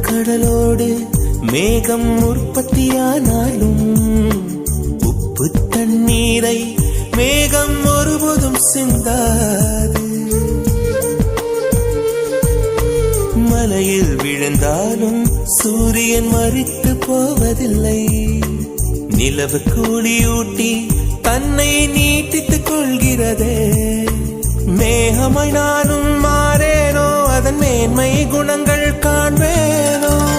கடலோடு மேகம் உற்பத்தியானாலும் உப்பு தண்ணீரை மேகம் ஒருபோதும் சிந்தாது. மலையில் விழுந்தாலும் சூரியன் மரித்து போவதில்லை. நிலவு கூலியூட்டி தன்னை நீட்டித்துக் கொள்கிறதே. மேகமாய் நானும் மாறேனோ, அதன் மேன்மை குணங்கள் காண்பேனோ.